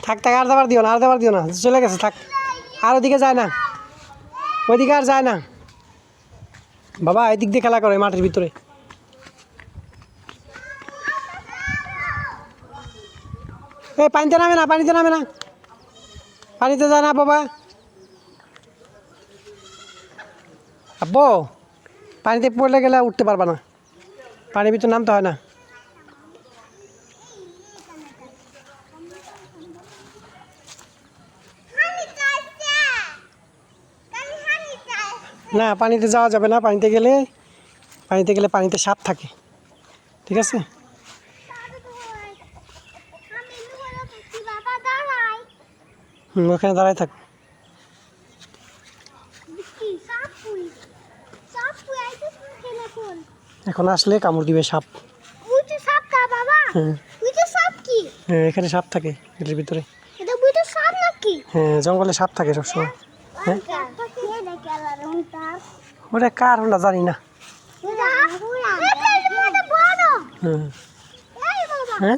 থাক থাক, আর দেবার দিও না, আর দেবার দিও না, চলে গেছে, থাক। আর ওদিকে যায় না, ওইদিকে আর যায় না বাবা, এদিক দিয়ে খেলা করে মাঠের ভিতরে। এই পানিতে নামে না, পানিতে নামে না, পানিতে যায় না বাবা। আব্বু, পানিতে পড়লে গেলে উঠতে পারবা না, পানির ভিতরে নামতে হয় না। না, পানিতে যাওয়া যাবে না, পানিতে গেলে পানিতে সাপ থাকে, ঠিক আছে? ওখানে দাঁড়ায় থাক। এখন আসলে কামড় দিবে সাপ। হ্যাঁ, এখানে সাপ থাকে এটার ভিতরে। হ্যাঁ, জঙ্গলে সাপ থাকে সবসময়। হ্যাঁ, ওটা কার আমরা জানি না। হ্যাঁ, হ্যাঁ।